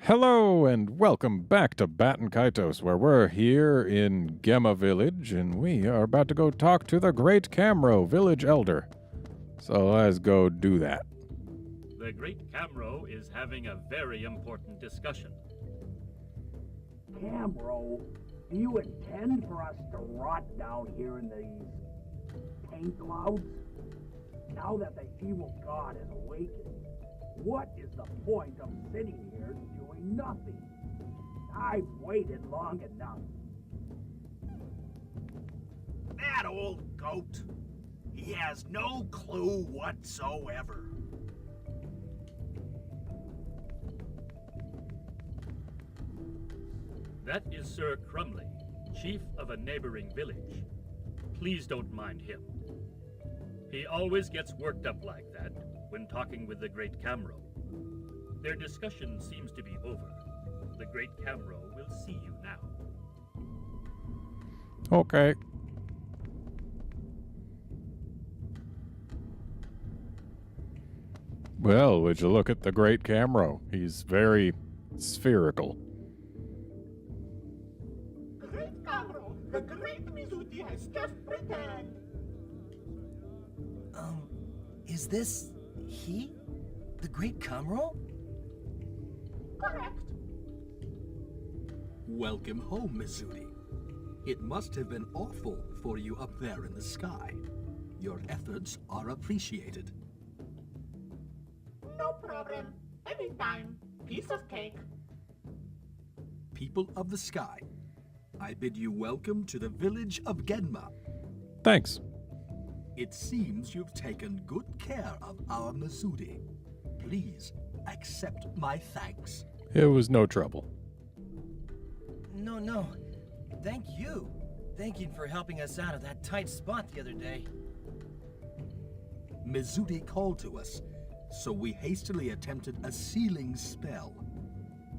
Hello and welcome back to Baten Kaitos, where we're here in Gemma Village, and we are about to go talk to the Great Camro, village elder. So let's go do that. The Great Camro is having a very important discussion. Camro, do you intend for us to rot down here in these paint clouds? Now that the evil god is awakened, what is the point of sitting here doing nothing? I've waited long enough. That old goat. He has no clue whatsoever. That is Sir Crumley, chief of a neighboring village. Please don't mind him. He always gets worked up like that when talking with the Great Camro. Their discussion seems to be over. The Great Camro will see you now. Okay. Well, would you look at the Great Camro? He's very spherical. Great Camro, the great Mizuti has just returned. Is this he? The Great Camro? Correct. Welcome home, Mizuti. It must have been awful for you up there in the sky. Your efforts are appreciated. No problem. Anytime. Piece of cake. People of the sky, I bid you welcome to the village of Genma. Thanks. It seems you've taken good care of our Mizuti. Please accept my thanks. It was no trouble. No. Thank you. Thank you for helping us out of that tight spot the other day. Mizuti called to us, so we hastily attempted a sealing spell.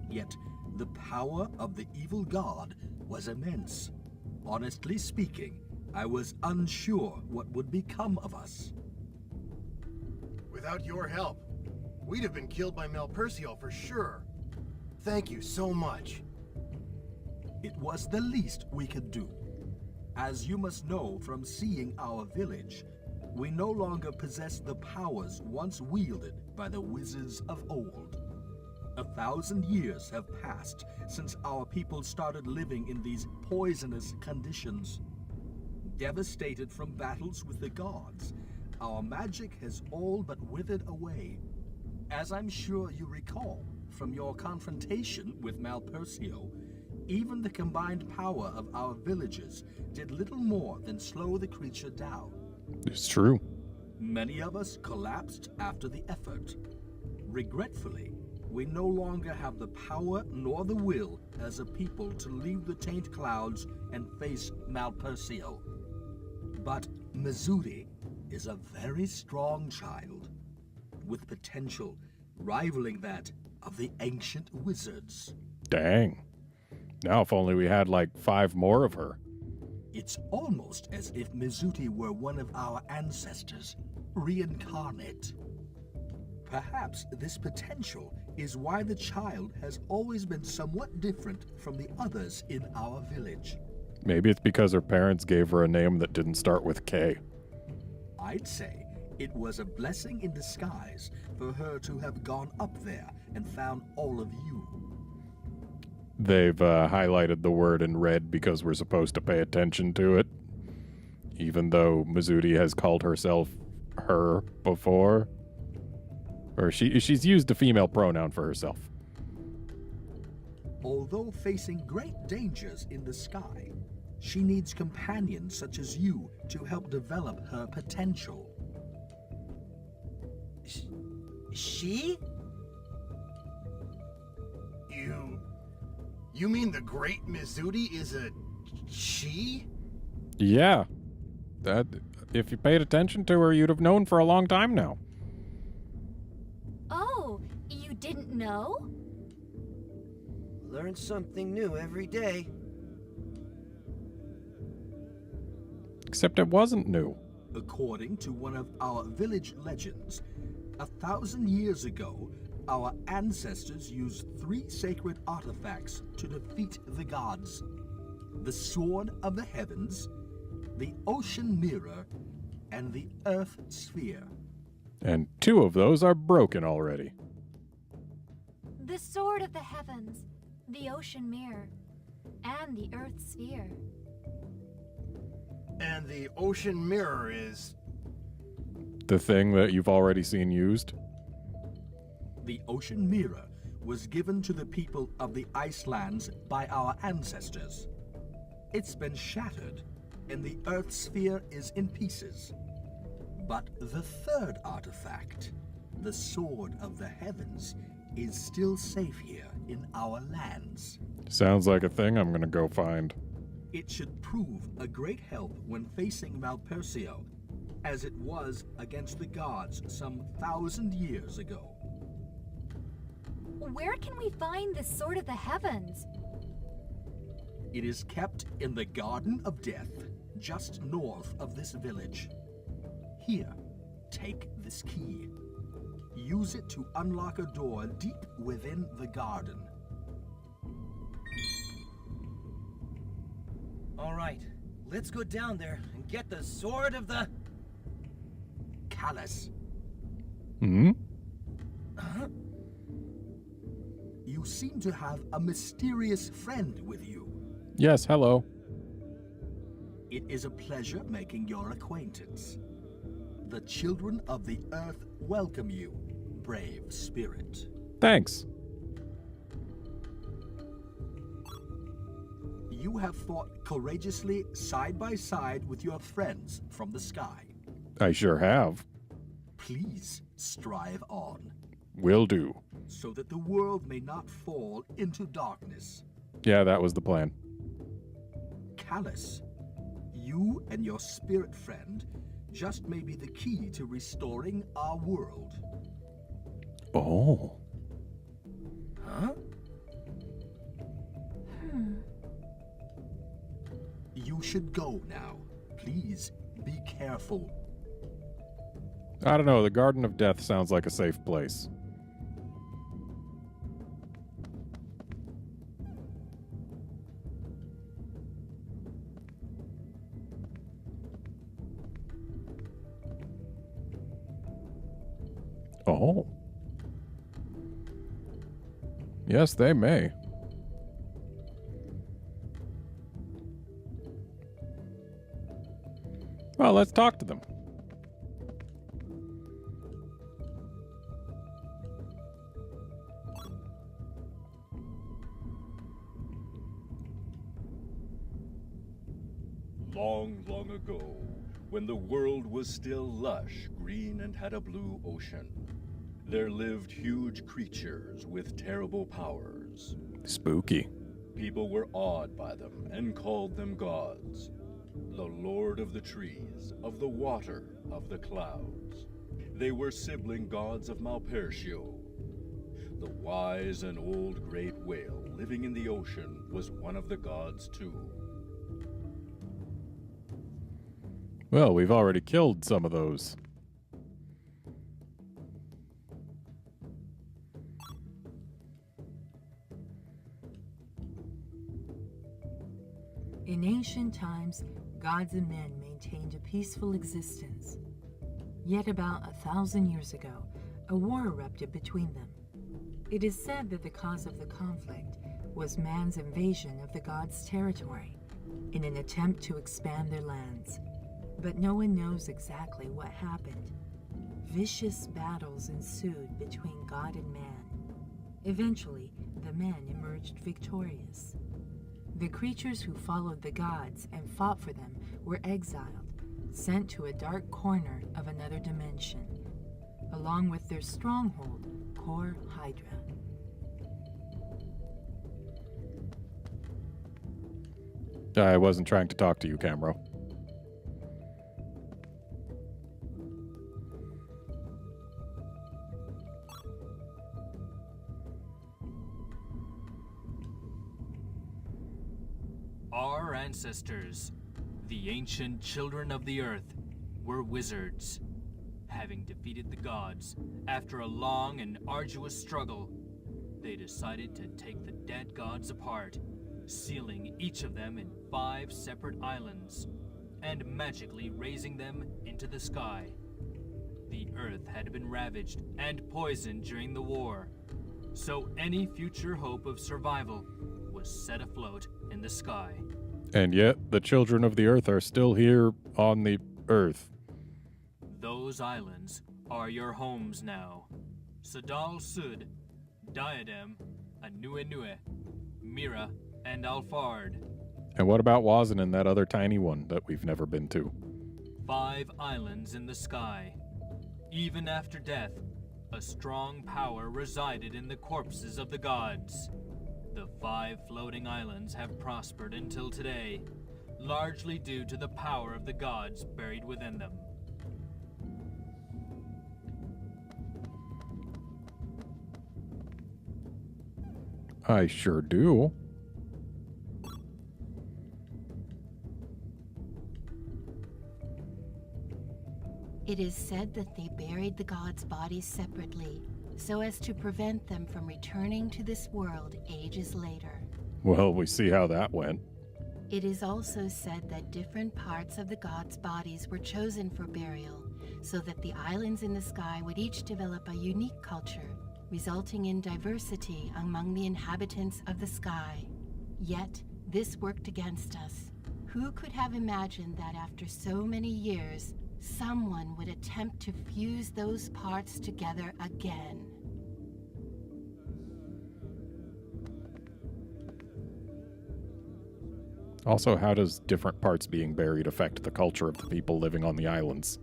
Yet, the power of the evil god was immense. Honestly speaking, I was unsure what would become of us. Without your help, we'd have been killed by Malpercio for sure. Thank you so much. It was the least we could do. As you must know from seeing our village, we no longer possess the powers once wielded by the wizards of old. 1,000 years have passed since our people started living in these poisonous conditions. Devastated from battles with the gods, our magic has all but withered away. As I'm sure you recall from your confrontation with Malpercio, even the combined power of our villages did little more than slow the creature down. It's true. Many of us collapsed after the effort. Regretfully, we no longer have the power nor the will as a people to leave the taint clouds and face Malpercio. But Mizuti is a very strong child, with potential rivaling that of the ancient wizards. Dang. Now if only we had like 5 more of her. It's almost as if Mizuti were one of our ancestors, reincarnate. Perhaps this potential is why the child has always been somewhat different from the others in our village. Maybe it's because her parents gave her a name that didn't start with K. I'd say it was a blessing in disguise for her to have gone up there and found all of you. They've highlighted the word in red because we're supposed to pay attention to it. Even though Mizuti has called herself her before. Or she's used a female pronoun for herself. Although facing great dangers in the sky, she needs companions such as you to help develop her potential. She? You mean the great Mizuti is a she? Yeah. That, if you paid attention to her, you'd have known for a long time now. Oh, you didn't know? Learn something new every day. Except it wasn't new. According to one of our village legends, 1,000 years ago, Our ancestors used 3 sacred artifacts to defeat the gods: the Sword of the Heavens, the Ocean Mirror, and the Earth Sphere. And 2 of those are broken already. The Sword of the Heavens, the Ocean Mirror, and the Earth Sphere. And the Ocean Mirror is... The thing that you've already seen used? The Ocean Mirror was given to the people of the Icelands by our ancestors. It's been shattered, and the Earth Sphere is in pieces. But the 3rd artifact, the Sword of the Heavens, is still safe here in our lands. Sounds like a thing I'm gonna go find. It should prove a great help when facing Valpercio, as it was against the gods some 1,000 years ago. Where can we find the Sword of the Heavens? It is kept in the Garden of Death, just north of this village. Here, take this key. Use it to unlock a door deep within the garden. All right, let's go down there and get the Sword of the... Callus. Hmm? Huh? You seem to have a mysterious friend with you. Yes, hello. It is a pleasure making your acquaintance. The children of the earth welcome you, brave spirit. Thanks. You have fought courageously side by side with your friends from the sky. I sure have. Please strive on, Will do. so that the world may not fall into darkness. Yeah, that was the plan. Callus, you and your spirit friend just may be the key to restoring our world. Oh. Huh? You should go now. Please be careful. I don't know, the Garden of Death sounds like a safe place. Oh. Yes, they may. Well, let's talk to them. Long, long ago, when the world was still lush, green, and had a blue ocean, there lived huge creatures with terrible powers. Spooky. People were awed by them and called them gods. The Lord of the trees, of the water, of the clouds. They were sibling gods of Malpercio. The wise and old great whale living in the ocean was one of the gods too. Well, we've already killed some of those. In ancient times, gods and men maintained a peaceful existence. Yet about 1,000 years ago, a war erupted between them. It is said that the cause of the conflict was man's invasion of the gods' territory in an attempt to expand their lands. But no one knows exactly what happened. Vicious battles ensued between God and man. Eventually, the men emerged victorious. The creatures who followed the gods and fought for them were exiled, sent to a dark corner of another dimension, along with their stronghold, Core Hydra. I wasn't trying to talk to you, Camro. Our ancestors, the ancient children of the earth, were wizards. Having defeated the gods, after a long and arduous struggle, they decided to take the dead gods apart, sealing each of them in 5 separate islands, and magically raising them into the sky. The Earth had been ravaged and poisoned during the war, so any future hope of survival was set afloat in the sky. And yet, the children of the Earth are still here on the Earth. Those islands are your homes now. Sadal Sud, Diadem, Anuenue, Mira, and Alfard. And what about Wazen and that other tiny one that we've never been to? 5 islands in the sky. Even after death, a strong power resided in the corpses of the gods. The 5 floating islands have prospered until today, largely due to the power of the gods buried within them. I sure do. It is said that they buried the gods' bodies separately, so as to prevent them from returning to this world ages later. Well, we see how that went. It is also said that different parts of the gods' bodies were chosen for burial, so that the islands in the sky would each develop a unique culture, resulting in diversity among the inhabitants of the sky. Yet, this worked against us. Who could have imagined that after so many years, someone would attempt to fuse those parts together again? Also, how does different parts being buried affect the culture of the people living on the islands?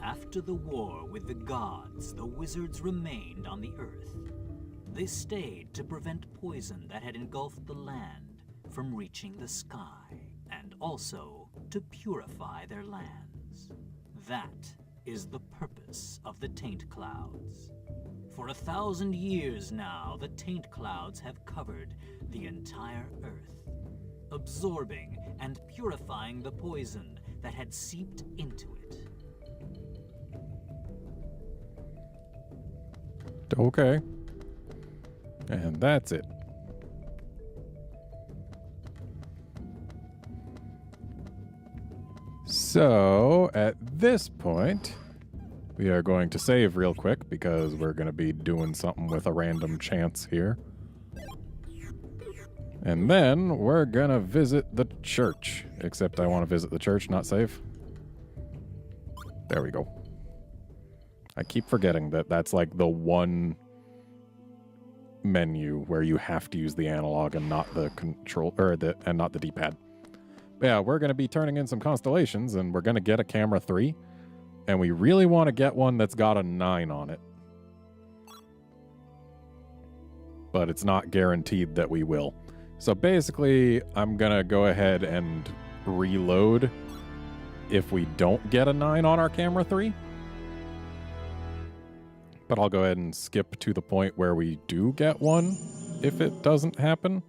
After the war with the gods, the wizards remained on the earth. They stayed to prevent poison that had engulfed the land from reaching the sky, and also to purify their lands. That is the purpose of the taint clouds. For 1,000 years now, the taint clouds have covered the entire earth, absorbing and purifying the poison that had seeped into it. Okay. And that's it. So, at this point, we are going to save real quick because we're going to be doing something with a random chance here. And then we're going to visit the church. Except I want to visit the church, not save. There we go. I keep forgetting that that's like the one menu where you have to use the analog and not the control and not the D-pad. But yeah, we're going to be turning in some constellations and we're going to get a camera 3, and we really want to get one that's got a 9 on it. But it's not guaranteed that we will. So basically, I'm going to go ahead and reload if we don't get a 9 on our camera 3. But I'll go ahead and skip to the point where we do get one if it doesn't happen.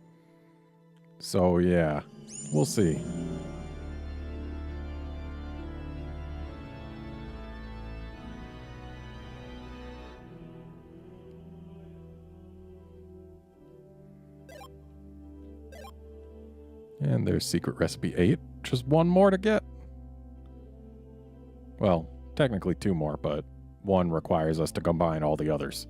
So yeah, we'll see. And there's secret recipe 8. Just one more to get. Well, technically 2 more, but one requires us to combine all the others.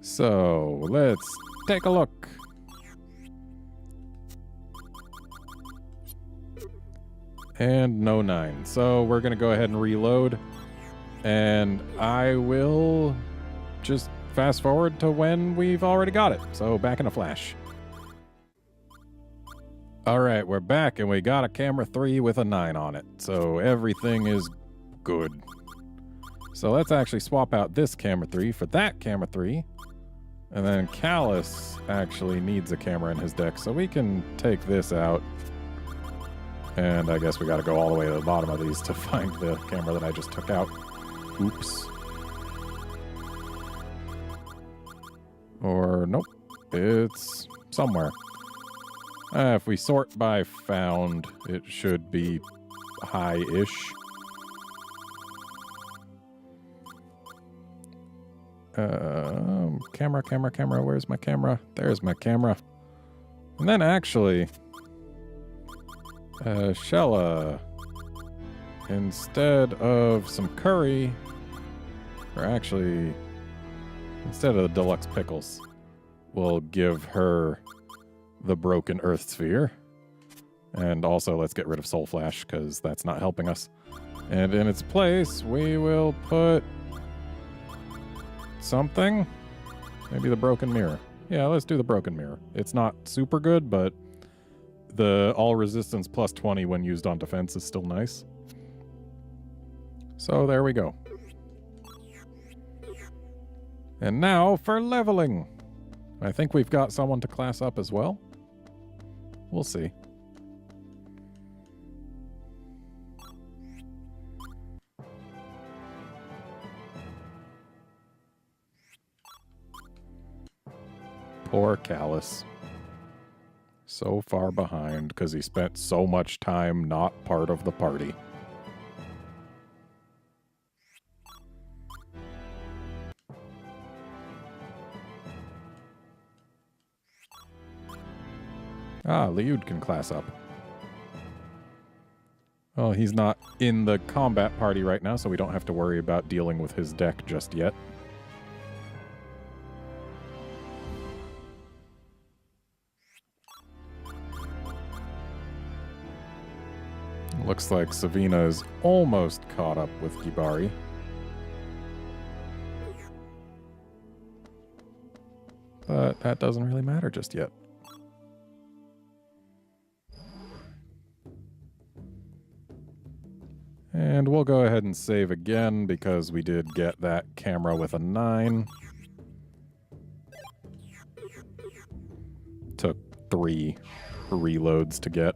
So, let's take a look. And no 9. So, we're going to go ahead and reload. And I will just fast forward to when we've already got it. So, back in a flash. Alright, we're back and we got a camera 3 with a 9 on it. So everything is good. So let's actually swap out this camera 3 for that camera 3. And then Callus actually needs a camera in his deck, so we can take this out. And I guess we gotta go all the way to the bottom of these to find the camera that I just took out. Oops. Or nope, it's somewhere. If we sort by found, it should be high-ish. Camera, where's my camera? There's my camera. And then actually, Shella, instead of some curry, or actually, instead of the deluxe pickles, we'll give her the broken earth sphere. And also, let's get rid of Soul Flash, because that's not helping us. And in its place, we will put something. Maybe the broken mirror. Yeah, let's do the broken mirror. It's not super good, but the all resistance plus 20 when used on defense is still nice. So there we go. And now for leveling. I think we've got someone to class up as well. We'll see. Poor Callus. So far behind because he spent so much time not part of the party. Ah, Liud can class up. Well, he's not in the combat party right now, so we don't have to worry about dealing with his deck just yet. Looks like Savina is almost caught up with Kibari. But that doesn't really matter just yet. And we'll go ahead and save again because we did get that camera with a 9. Took 3 reloads to get.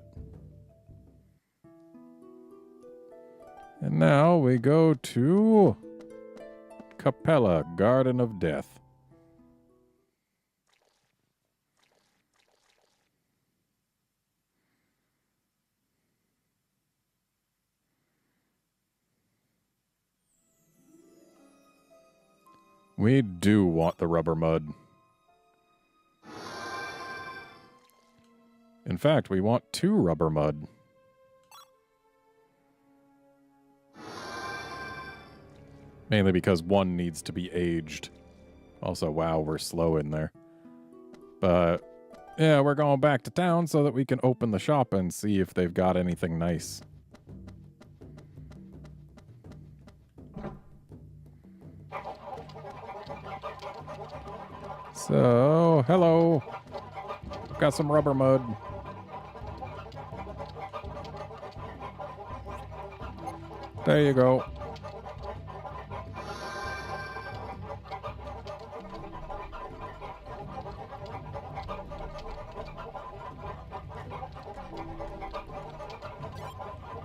And now we go to Capella, Garden of Death. We do want the rubber mud. In fact, we want 2 rubber mud. Mainly because 1 needs to be aged. Also, wow, we're slow in there. But, yeah, we're going back to town so that we can open the shop and see if they've got anything nice. So, hello. Got some rubber mud. There you go.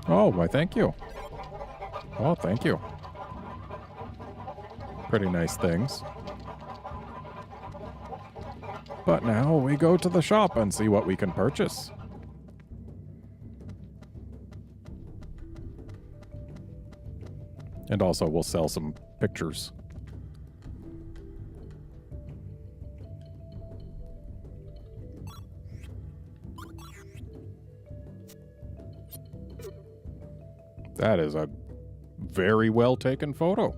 Oh, why thank you. Oh, thank you. Pretty nice things. But now we go to the shop and see what we can purchase. And also we'll sell some pictures. That is a very well taken photo.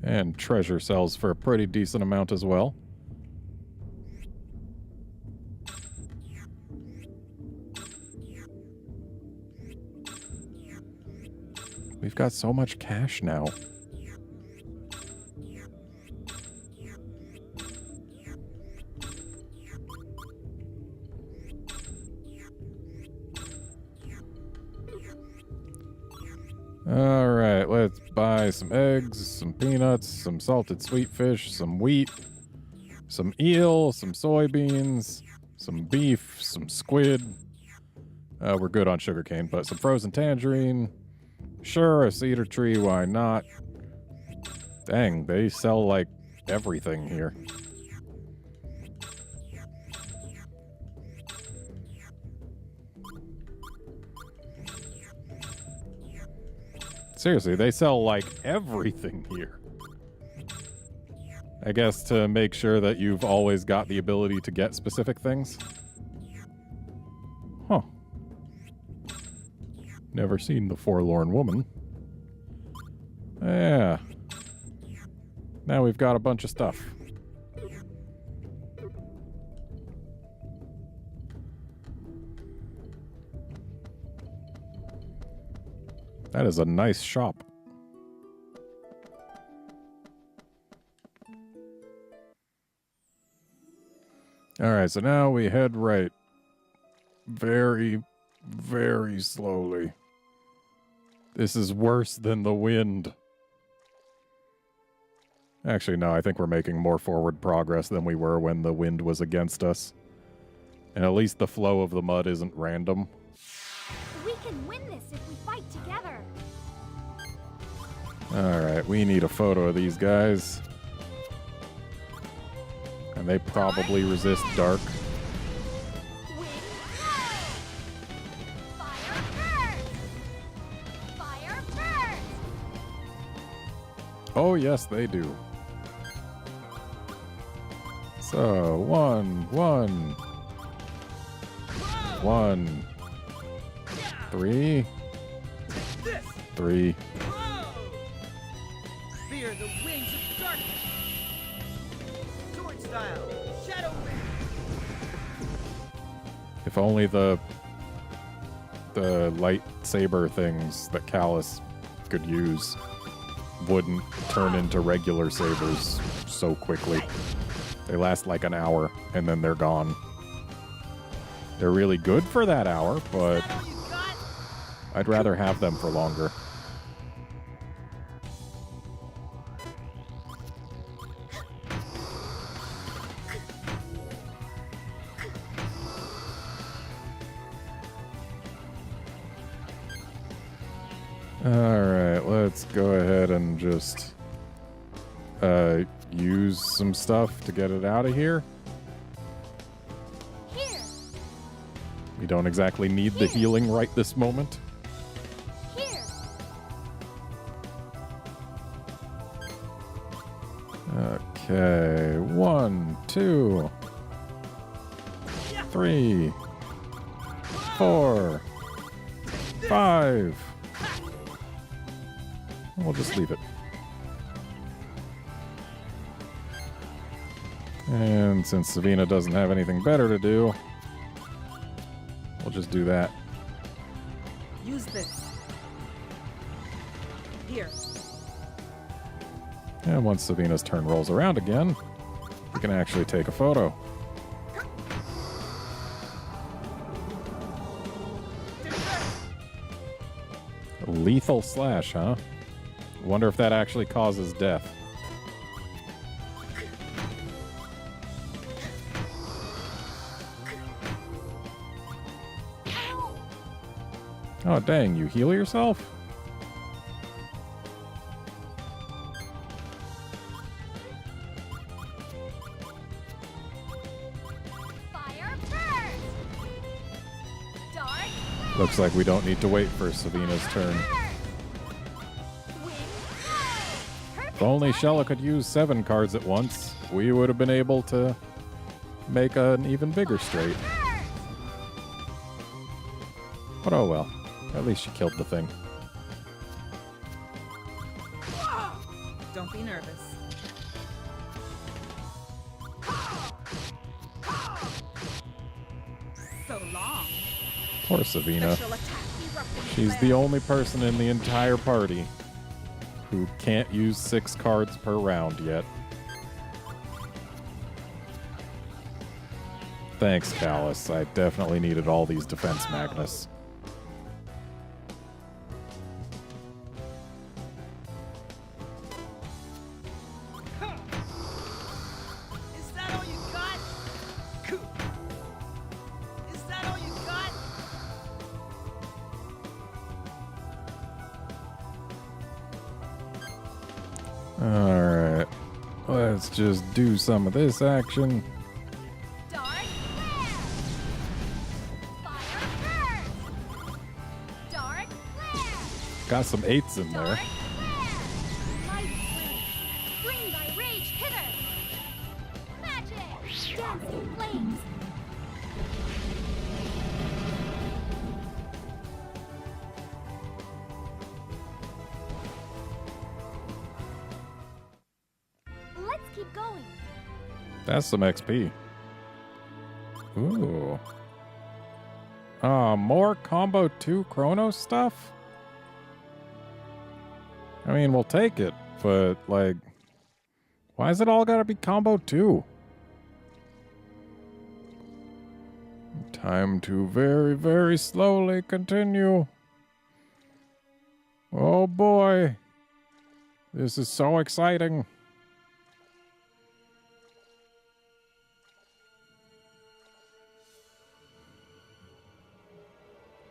And treasure sells for a pretty decent amount as well. We've got so much cash now. Alright, let's buy some eggs, some peanuts, some salted sweet fish, some wheat, some eel, some soybeans, some beef, some squid. We're good on sugarcane, but some frozen tangerine. Sure, a cedar tree, why not? Dang, they sell, like, everything here. Seriously, they sell, like, everything here. I guess to make sure that you've always got the ability to get specific things. Huh. Never seen the Forlorn Woman. Yeah. Now we've got a bunch of stuff. That is a nice shop. Alright, so now we head right. Very, very slowly. This is worse than the wind. Actually, no, I think we're making more forward progress than we were when the wind was against us. And at least the flow of the mud isn't random. We can win this if we fight together. Alright, we need a photo of these guys. And they probably resist dark. Oh, yes, they do. So, 1, 1, 1, 3, 3. Fear the wings of darkness. Sword style, shadow wing. If only the lightsaber things that Callus could use wouldn't turn into regular sabers so quickly. They last like an hour, and then they're gone. They're really good for that hour, but I'd rather have them for longer. Alright, let's go ahead and just use some stuff to get it out of here. Here. We don't exactly need the healing right this moment. Here. Okay, 1, 2, 3, 4, 5. We'll just leave it. And since Savina doesn't have anything better to do, we'll just do that. Use this. Here. And once Savina's turn rolls around again, we can actually take a photo. A lethal slash, huh? Wonder if that actually causes death. Oh, dang, you heal yourself? Fire burst. Dark. Looks like we don't need to wait for Savina's turn. If only Shella could use 7 cards at once, we would have been able to make an even bigger straight. But oh well. At least she killed the thing. Don't be nervous. So long. Poor Savina. She's the only person in the entire party who can't use 6 cards per round yet. Thanks, Callus. I definitely needed all these defense Magnus. Is that all you got? Is that all you got? All Let's just do some of this action. Dark flare. Fire burst. Dark flare. Got some 8s in there. Dark flare. Light flame. Bring thy rage hither. Magic. Dancing flames. Let's keep going. That's some XP. Ooh. More Combo 2 Chrono stuff? I mean, we'll take it, but, like, why is it all gotta be Combo 2? Time to very, very slowly continue. Oh boy. This is so exciting.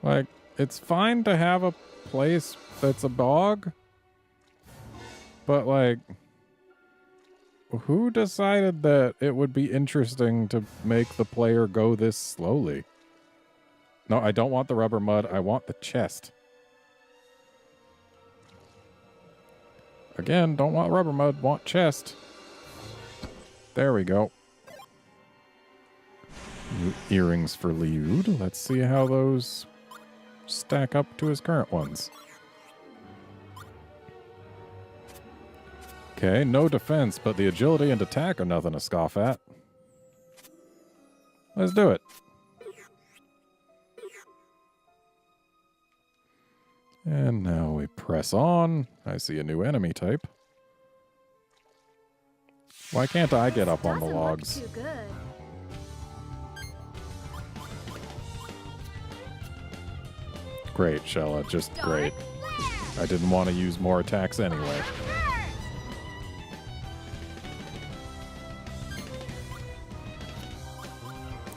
Like, it's fine to have a place that's a bog, but, like, who decided that it would be interesting to make the player go this slowly? No, I don't want the rubber mud. I want the chest. Again, don't want rubber mud. Want chest. There we go. New earrings for Liud. Let's see how those stack up to his current ones. Okay, no defense, but the agility and attack are nothing to scoff at. Let's do it. And now we press on. I see a new enemy type. Why can't I get up on the logs? Too good. Great, Shella, just great. I didn't want to use more attacks anyway.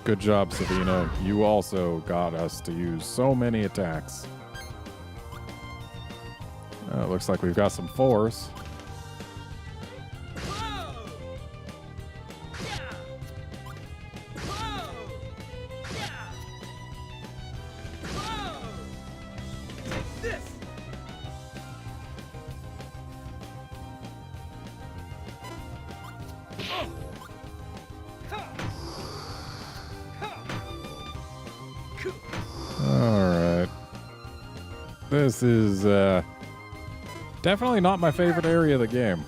Good job, Savina. You also got us to use so many attacks. It looks like we've got some 4s. Alright. This is definitely not my favorite area of the game.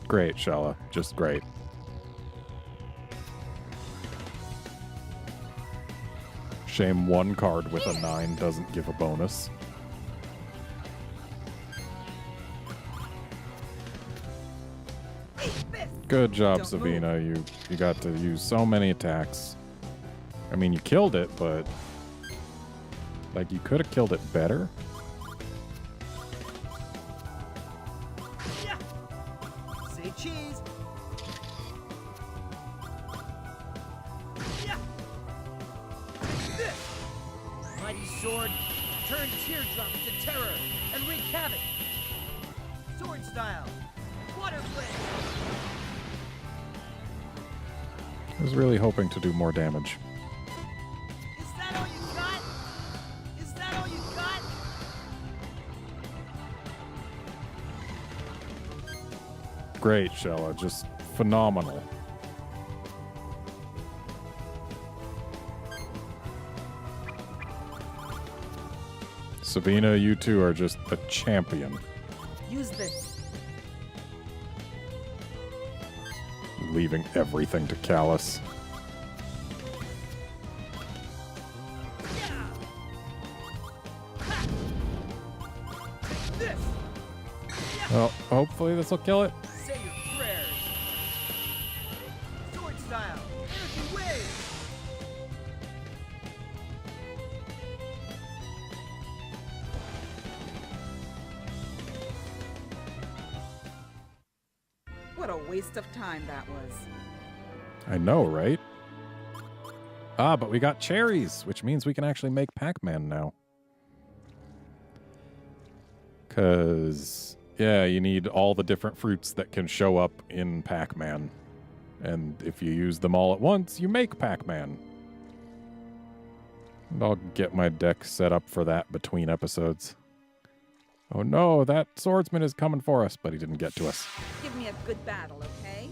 Great, Shella. Just great. Shame one card with a 9 doesn't give a bonus. Good job, Savina. You got to use so many attacks. I mean, you killed it, but like you could have killed it better. Say cheese. Mighty sword, turn teardrops to terror and wreak havoc. Sword style, water flame. I was really hoping to do more damage. Is that all you got? Is that all you got? Great, Shella. Just phenomenal. Savina, you two are just a champion. Use this. Leaving everything to Callus. Well, hopefully this will kill it. Say your prayers. Sword style, energy wave. What a waste of time that was. I know, right? Ah, but we got cherries, which means we can actually make Pac-Man now. Because, yeah, you need all the different fruits that can show up in Pac-Man. And if you use them all at once, you make Pac-Man. And I'll get my deck set up for that between episodes. Oh no, that swordsman is coming for us, but he didn't get to us. Give me a good battle, okay?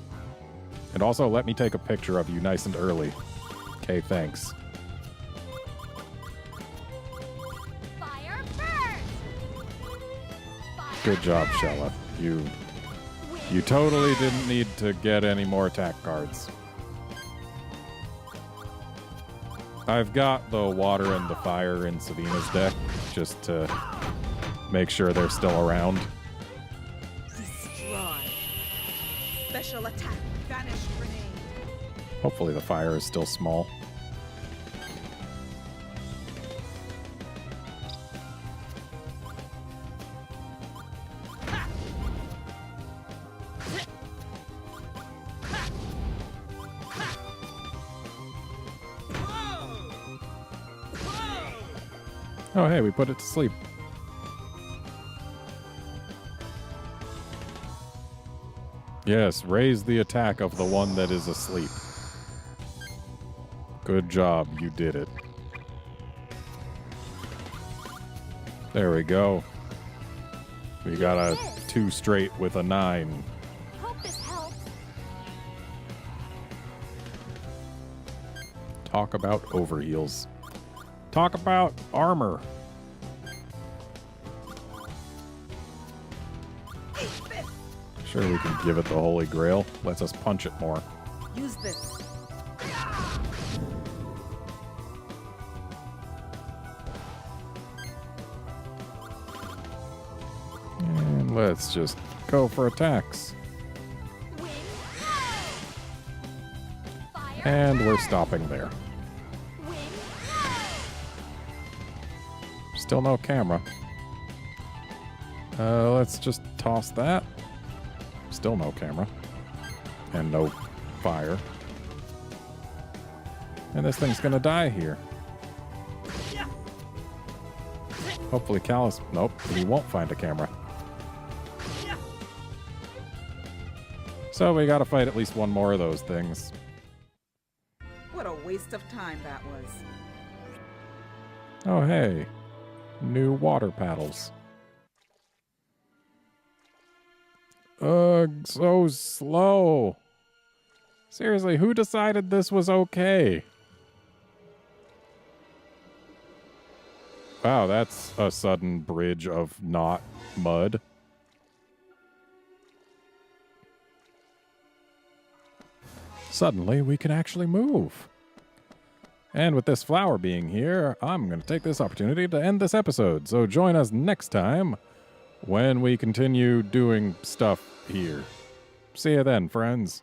And also, let me take a picture of you nice and early. Okay, thanks. Fire first! Good job, Shella. You totally didn't need to get any more attack cards. I've got the water and the fire in Savina's deck, just to make sure they're still around. Destroy. Special attack. Vanish grenade. Hopefully the fire is still small. Oh, hey, we put it to sleep. Yes, raise the attack of the one that is asleep. Good job, you did it. There we go. We got a 2 straight with a 9. Hope this helps. Talk about overheals. Talk about armor. Sure, we can give it the Holy Grail. Lets us punch it more. Use this. And let's just go for attacks. And we're stopping there. Still no camera. Let's just toss that. Still no camera. And no fire. And this thing's gonna die here. Hopefully Callus... Nope, he won't find a camera. So we gotta fight at least one more of those things. What a waste of time that was. Oh, hey. New water paddles. Ugh, so slow. Seriously, who decided this was okay? Wow, that's a sudden bridge of not mud. Suddenly, we can actually move. And with this flower being here, I'm going to take this opportunity to end this episode. So join us next time when we continue doing stuff here. See you then, friends.